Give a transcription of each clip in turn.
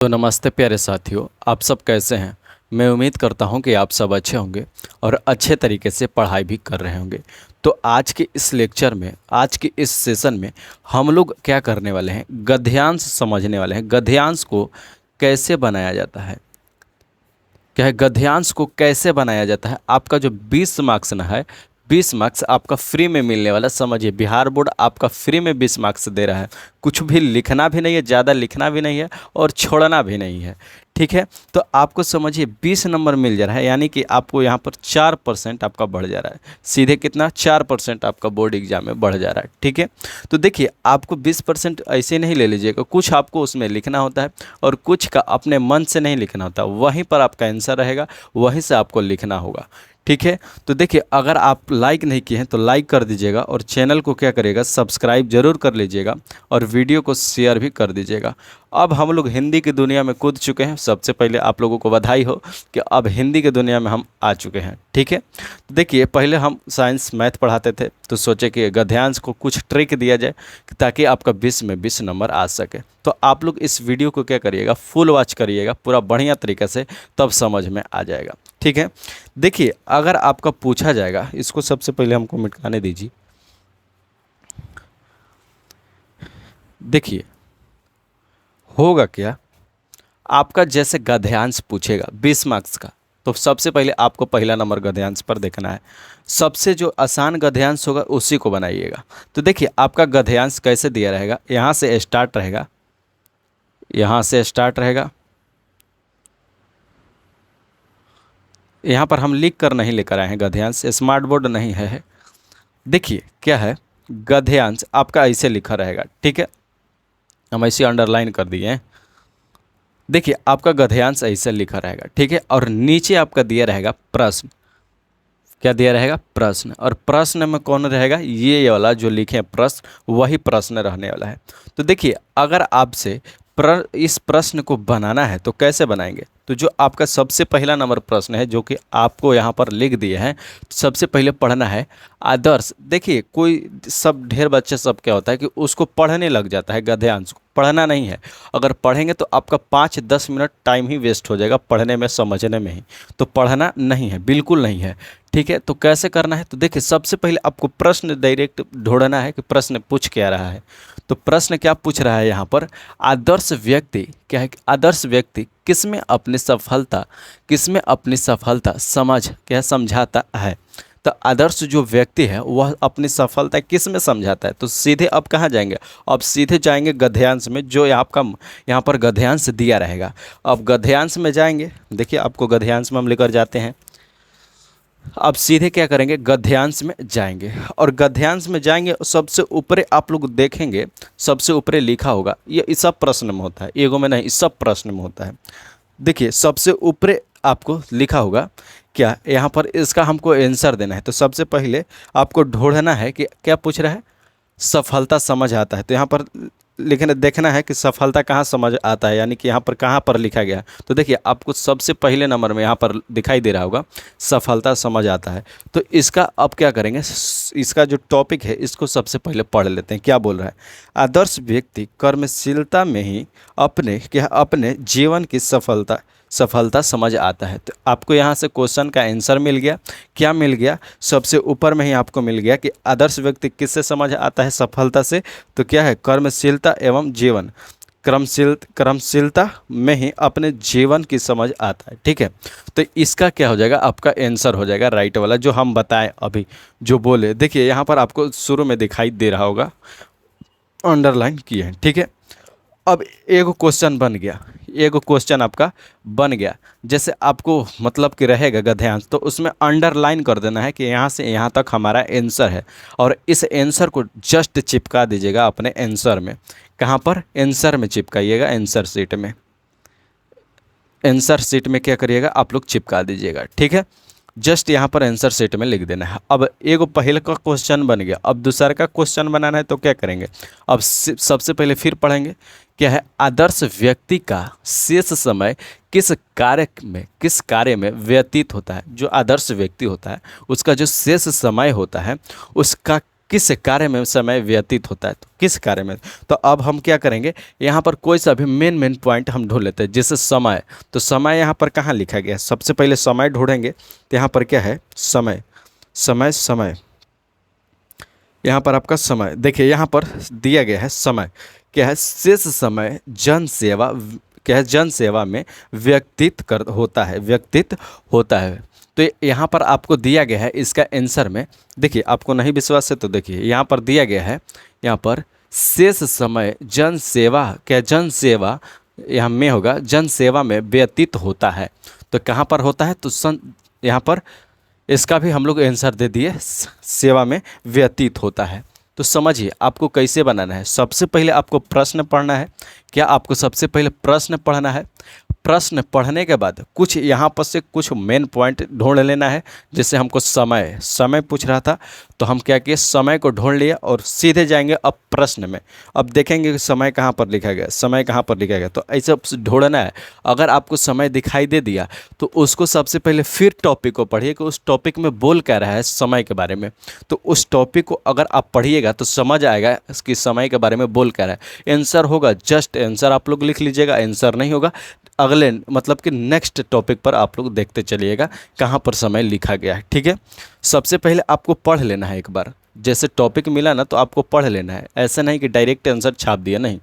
तो नमस्ते प्यारे साथियों, आप सब कैसे हैं। मैं उम्मीद करता हूं कि आप सब अच्छे होंगे और अच्छे तरीके से पढ़ाई भी कर रहे होंगे। तो आज के इस लेक्चर में, आज के इस सेशन में हम लोग क्या करने वाले हैं, गद्यांश समझने वाले हैं। गद्यांश को कैसे बनाया जाता है, क्या है गद्यांश को कैसे बनाया जाता है। आपका जो 20 मार्क्स ना है, 20 मार्क्स आपका फ्री में मिलने वाला। समझिए, बिहार बोर्ड आपका फ्री में 20 मार्क्स दे रहा है। कुछ भी लिखना भी नहीं है, ज़्यादा लिखना भी नहीं है और छोड़ना भी नहीं है। ठीक है, तो आपको समझिए 20 नंबर मिल जा रहा है, यानी कि आपको यहाँ पर 4% आपका बढ़ जा रहा है। सीधे कितना, 4% आपका बोर्ड एग्जाम में बढ़ जा रहा है। ठीक है, तो देखिए आपको 20% ऐसे नहीं ले लीजिएगा, कुछ आपको उसमें लिखना होता है और कुछ का अपने मन से नहीं लिखना होता। वहीं पर आपका आंसर रहेगा, वहीं से आपको लिखना होगा। ठीक है, तो देखिए अगर आप लाइक नहीं किए हैं तो लाइक कर दीजिएगा और चैनल को क्या करिएगा, सब्सक्राइब जरूर कर लीजिएगा और वीडियो को शेयर भी कर दीजिएगा। अब हम लोग हिंदी की दुनिया में कूद चुके हैं। सबसे पहले आप लोगों को बधाई हो कि अब हिंदी की दुनिया में हम आ चुके हैं। ठीक है, तो देखिए पहले हम साइंस मैथ पढ़ाते थे, तो सोचे कि गद्यांश को कुछ ट्रिक दिया जाए ताकि आपका 20 में 20 नंबर आ सके। तो आप लोग इस वीडियो को क्या करिएगा, फुल वॉच करिएगा पूरा बढ़िया तरीके से, तब समझ में आ जाएगा। ठीक है, देखिए अगर आपका पूछा जाएगा, इसको सबसे पहले हमको मिटाने दीजिए। देखिए होगा क्या, आपका जैसे गद्यांश पूछेगा 20 मार्क्स का, तो सबसे पहले आपको पहला नंबर गद्यांश पर देखना है। सबसे जो आसान गद्यांश होगा उसी को बनाइएगा। तो देखिए आपका गद्यांश कैसे दिया रहेगा, यहाँ से स्टार्ट रहेगा, यहाँ से स्टार्ट रहेगा। यहाँ पर हम लिख कर नहीं लेकर आए हैं गद्यांश, स्मार्ट बोर्ड नहीं है। देखिए क्या है, गद्यांश आपका ऐसे लिखा रहेगा। ठीक है, हम ऐसे अंडरलाइन कर दिए हैं। देखिए आपका गद्यांश ऐसे लिखा रहेगा। ठीक है, और नीचे आपका दिया रहेगा प्रश्न। क्या दिया रहेगा, प्रश्न। और प्रश्न में कौन रहेगा, ये वाला जो लिखे हैं प्रश्न, वही प्रश्न रहने वाला है। तो देखिए अगर आपसे इस प्रश्न को बनाना है तो कैसे बनाएंगे। तो जो आपका सबसे पहला नंबर प्रश्न है, जो कि आपको यहाँ पर लिख दिए हैं, सबसे पहले पढ़ना है आदर्श। देखिए कोई सब ढेर बच्चे सब क्या होता है कि उसको पढ़ने लग जाता है, गद्यांश को पढ़ना नहीं है। अगर पढ़ेंगे तो आपका 5-10 मिनट टाइम ही वेस्ट हो जाएगा पढ़ने में, समझने में ही। तो पढ़ना नहीं है, बिल्कुल नहीं है। ठीक है, तो कैसे करना है, तो देखिए सबसे पहले आपको प्रश्न डायरेक्ट ढूंढना है कि प्रश्न पूछ क्या रहा है। तो प्रश्न क्या पूछ रहा है यहाँ पर, आदर्श व्यक्ति क्या है, आदर्श व्यक्ति किसमें अपनी सफलता समझ क्या समझाता है। तो आदर्श जो व्यक्ति है वह अपनी सफलता किस में समझाता है। तो सीधे अब कहाँ जाएंगे, अब सीधे जाएंगे गद्यांश में, जो आपका यहाँ पर गद्यांश दिया रहेगा। अब गद्यांश में जाएंगे, देखिए आपको गद्यांश में हम लेकर जाते हैं। अब सीधे क्या करेंगे, गद्यांश में जाएंगे और गद्यांश में जाएंगे, सबसे ऊपरे आप लोग देखेंगे, सबसे ऊपरे लिखा होगा, ये इस सब प्रश्न में होता है, एगो में नहीं, इस सब प्रश्न में होता है। देखिए सबसे ऊपरे आपको लिखा होगा क्या, यहाँ पर इसका हमको आंसर देना है। तो सबसे पहले आपको ढूंढना है कि क्या पूछ रहा है, सफलता समझ आता है। तो यहाँ पर लिखना देखना है कि सफलता कहाँ समझ आता है, यानी कि यहाँ पर कहाँ पर लिखा गया। तो देखिए आपको सबसे पहले नंबर में यहाँ पर दिखाई दे रहा होगा सफलता समझ आता है। तो इसका अब क्या करेंगे, इसका जो टॉपिक है इसको सबसे पहले पढ़ लेते हैं। क्या बोल रहा है, आदर्श व्यक्ति कर्मशीलता में ही अपने जीवन की सफलता समझ आता है। तो आपको यहाँ से क्वेश्चन का आंसर मिल गया। क्या मिल गया, सबसे ऊपर में ही आपको मिल गया कि आदर्श व्यक्ति किससे समझ आता है, सफलता से। तो क्या है, कर्मशीलता एवं जीवन, क्रमशीलता में ही अपने जीवन की समझ आता है। ठीक है, तो इसका क्या हो जाएगा, आपका आंसर हो जाएगा राइट वाला जो हम बताएं अभी, जो बोले। देखिए यहाँ पर आपको शुरू में दिखाई दे रहा होगा, अंडरलाइन किए हैं। ठीक है, अब एक क्वेश्चन बन गया, एक क्वेश्चन आपका बन गया। जैसे आपको मतलब कि रहेगा गद्यांश, तो उसमें अंडरलाइन कर देना है कि यहाँ से यहाँ तक हमारा आंसर है, और इस आंसर को जस्ट चिपका दीजिएगा अपने आंसर में। कहाँ पर, आंसर में चिपकाइएगा, आंसर शीट में। आंसर शीट में क्या करिएगा, आप लोग चिपका दीजिएगा। ठीक है, जस्ट यहाँ पर आंसर शीट में लिख देना है। अब एक पहले का क्वेश्चन बन गया, अब दूसरा का क्वेश्चन बनाना है। तो क्या करेंगे, अब सबसे पहले फिर पढ़ेंगे क्या है, आदर्श व्यक्ति का शेष समय किस कार्य में व्यतीत होता है। जो आदर्श व्यक्ति होता है उसका जो शेष समय होता है उसका किस कार्य में समय व्यतीत होता है, तो किस कार्य में। तो अब हम क्या करेंगे, यहाँ पर कोई सा भी मेन पॉइंट हम ढूंढ लेते हैं। जैसे समय, तो समय यहाँ पर कहाँ लिखा गया है, सबसे पहले समय ढूंढेंगे। तो यहाँ पर क्या है, समय, समय, समय, यहाँ पर आपका समय देखिए, यहाँ पर दिया गया है समय क्या है, शेष समय जन सेवा, क्या है, जन सेवा में व्यतीत कर होता है, व्यतीत होता है। तो यहाँ पर आपको दिया गया है इसका आंसर में, देखिए आपको नहीं विश्वास है तो देखिए यहाँ पर दिया गया है, यहाँ पर शेष समय जन सेवा, क्या जन सेवा यहाँ में होगा, जन सेवा में व्यतीत होता है। तो कहाँ पर होता है, तो यहाँ पर इसका भी हम लोग आंसर दे दिए, सेवा में व्यतीत होता है। तो समझिए आपको कैसे बनाना है। सबसे पहले आपको प्रश्न पढ़ना है। क्या आपको सबसे पहले प्रश्न पढ़ना है। प्रश्न पढ़ने के बाद कुछ यहाँ पर से कुछ मेन पॉइंट ढूंढ लेना है। जैसे हमको समय, समय पूछ रहा था, तो हम क्या किए, समय को ढूंढ लिया और सीधे जाएंगे अब प्रश्न में। अब देखेंगे कि समय कहाँ पर लिखा गया, समय कहाँ पर लिखा गया, तो ऐसे ढूंढना है। अगर आपको समय दिखाई दे दिया तो उसको सबसे पहले फिर टॉपिक को पढ़िए कि उस टॉपिक में बोल क्या रहा है समय के बारे में। तो उस टॉपिक को अगर आप पढ़िएगा तो समझ आएगा कि समय के बारे में बोल क्या रहा है। आंसर होगा, जस्ट आंसर आप लोग लिख लीजिएगा। आंसर नहीं होगा, अगले मतलब कि नेक्स्ट टॉपिक पर आप लोग देखते चलिएगा कहाँ पर समय लिखा गया है। ठीक है, सबसे पहले आपको पढ़ लेना है एक बार। जैसे टॉपिक मिला ना तो आपको पढ़ लेना है, ऐसा नहीं कि डायरेक्ट आंसर छाप दिया, नहीं,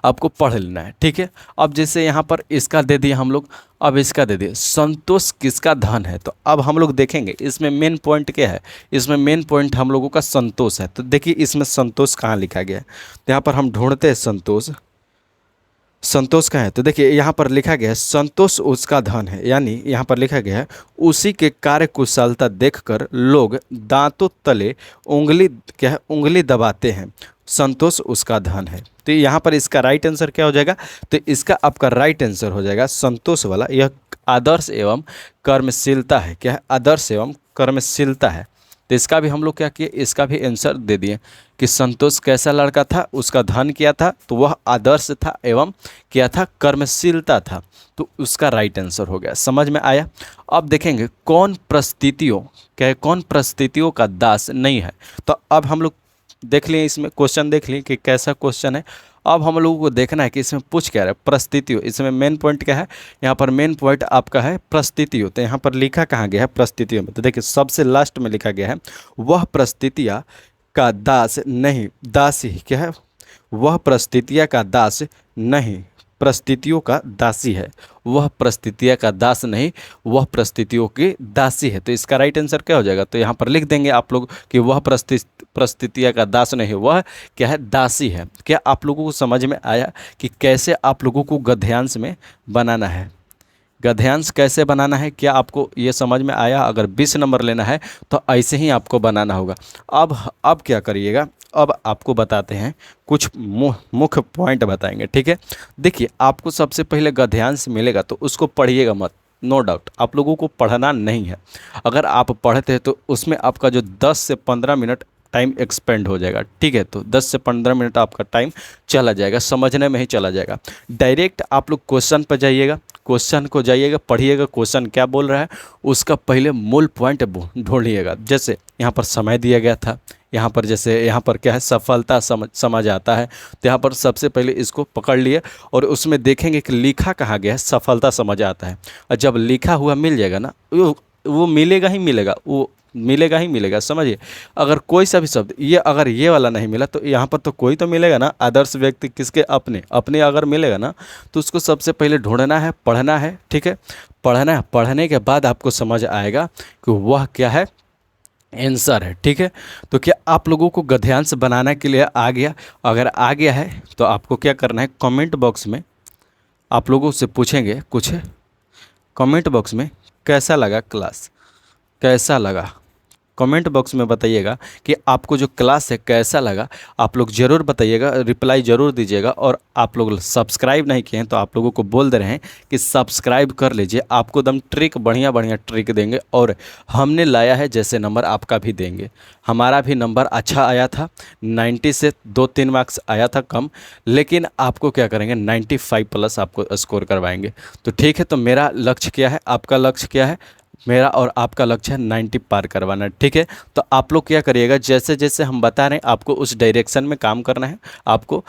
आपको पढ़ लेना है। ठीक है, अब जैसे यहाँ पर इसका दे दिया हम लोग, अब इसका दे दिया संतोष किसका धन है। तो अब हम लोग देखेंगे इसमें मेन पॉइंट क्या है। इसमें मेन पॉइंट हम लोगों का संतोष है। तो देखिए इसमें संतोष कहाँ लिखा गया है, तो यहाँ पर हम ढूंढते हैं संतोष, संतोष का है। तो देखिए यहाँ पर लिखा गया है संतोष उसका धन है, यानी यहाँ पर लिखा गया है उसी के कार्य कुशलता देखकर लोग दांतों तले उंगली, क्या है, उंगली दबाते हैं, संतोष उसका धन है। तो यहाँ पर इसका राइट आंसर क्या हो जाएगा, तो इसका आपका राइट आंसर हो जाएगा संतोष वाला। यह आदर्श एवं कर्मशीलता है, क्या है, आदर्श एवं कर्मशीलता है। तो इसका भी हम लोग क्या किए, इसका भी आंसर दे दिए कि संतोष कैसा लड़का था, उसका धन क्या था, तो वह आदर्श था एवं क्या था, कर्मशीलता था। तो उसका राइट आंसर हो गया। समझ में आया। अब देखेंगे कौन परिस्थितियों, क्या है, कौन परिस्थितियों का दास नहीं है। तो अब हम लोग देख लिए, इसमें क्वेश्चन देख लिए कि कैसा क्वेश्चन है। अब हम लोगों को देखना है कि इसमें पूछ क्या रहा है, परिस्थितियों। इसमें मेन पॉइंट क्या है, यहाँ पर मेन पॉइंट आपका है परिस्थितियों। तो यहाँ पर लिखा कहाँ गया है, परिस्थितियों में। तो देखिए सबसे लास्ट में लिखा गया है वह परिस्थितियाँ का दास नहीं, दासी, क्या है, वह परिस्थितियाँ का दास नहीं, परिस्थितियों का दासी है। वह परिस्थितियाँ का दास नहीं, वह परिस्थितियों की दासी है। तो इसका राइट आंसर क्या हो जाएगा, तो यहाँ पर लिख देंगे आप लोग कि वह परिस्थितियाँ का दास नहीं, वह क्या है, दासी है। क्या आप लोगों को समझ में आया कि कैसे आप लोगों को गद्यांश में बनाना है, गद्यांश कैसे बनाना है। क्या आपको ये समझ में आया। अगर 20 नंबर लेना है तो ऐसे ही आपको बनाना होगा। अब क्या करिएगा, अब आपको बताते हैं कुछ मुख्य पॉइंट बताएंगे। ठीक है, देखिए आपको सबसे पहले गद्यांश मिलेगा तो उसको पढ़िएगा मत, नो डाउट आप लोगों को पढ़ना नहीं है। अगर आप पढ़ते हैं तो उसमें आपका जो 10 से 15 मिनट टाइम एक्सपेंड हो जाएगा। ठीक है, तो 10 से 15 मिनट आपका टाइम चला जाएगा, समझने में ही चला जाएगा। डायरेक्ट आप लोग क्वेश्चन पर जाइएगा, क्वेश्चन को जाइएगा, पढ़िएगा क्वेश्चन क्या बोल रहा है, उसका पहले मूल पॉइंट ढूंढिएगा। जैसे यहाँ पर समय दिया गया था, यहाँ पर जैसे यहाँ पर क्या है, सफलता समझ आता है। तो यहाँ पर सबसे पहले इसको पकड़ लिए और उसमें देखेंगे कि लिखा कहाँ गया है, सफलता समझ आता है। और जब लिखा हुआ मिल जाएगा ना, वो मिलेगा ही मिलेगा, वो मिलेगा ही मिलेगा। समझिए, अगर कोई सा भी शब्द ये अगर ये वाला नहीं मिला तो यहाँ पर तो कोई तो मिलेगा ना, आदर्श व्यक्ति किसके, अपने अपने अगर मिलेगा ना तो उसको सबसे पहले ढूंढना है, पढ़ना है। ठीक है, पढ़ना है, पढ़ने के बाद आपको समझ आएगा कि वह क्या है, आंसर है। ठीक है, तो क्या आप लोगों को गद्यांश बनाने के लिए आ गया। अगर आ गया है तो आपको क्या करना है, कमेंट बॉक्स में आप लोगों से पूछेंगे कुछ, कमेंट बॉक्स में कैसा लगा क्लास, कैसा लगा, कमेंट बॉक्स में बताइएगा कि आपको जो क्लास है कैसा लगा। आप लोग ज़रूर बताइएगा, रिप्लाई ज़रूर दीजिएगा। और आप लोग सब्सक्राइब नहीं किए हैं तो आप लोगों को बोल दे रहे हैं कि सब्सक्राइब कर लीजिए। आपको दम ट्रिक, बढ़िया बढ़िया ट्रिक देंगे और हमने लाया है जैसे नंबर आपका भी देंगे। हमारा भी नंबर अच्छा आया था, 90 से 2-3 मार्क्स आया था कम, लेकिन आपको क्या करेंगे, 95 प्लस आपको स्कोर करवाएंगे। तो ठीक है, तो मेरा लक्ष्य क्या है, आपका लक्ष्य क्या है, मेरा और आपका लक्ष्य है 90 पार करवाना, ठीक है। तो आप लोग क्या करिएगा, जैसे जैसे हम बता रहे हैं आपको उस डायरेक्शन में काम करना है, आपको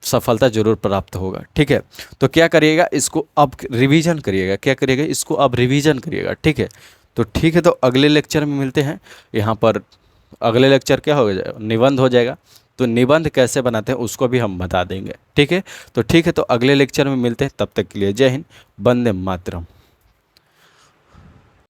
सफलता जरूर प्राप्त होगा, ठीक है। तो क्या करिएगा, इसको अब रिवीजन करिएगा, क्या करिएगा, इसको अब रिवीजन करिएगा, ठीक है। तो ठीक है, तो अगले लेक्चर में मिलते हैं। यहाँ पर अगले लेक्चर क्या हो जाएगा, निबंध हो जाएगा। तो निबंध कैसे बनाते हैं उसको भी हम बता देंगे, ठीक है। तो ठीक है, तो अगले लेक्चर में मिलते हैं, तब तक के लिए जय हिंद, वंदे मातरम।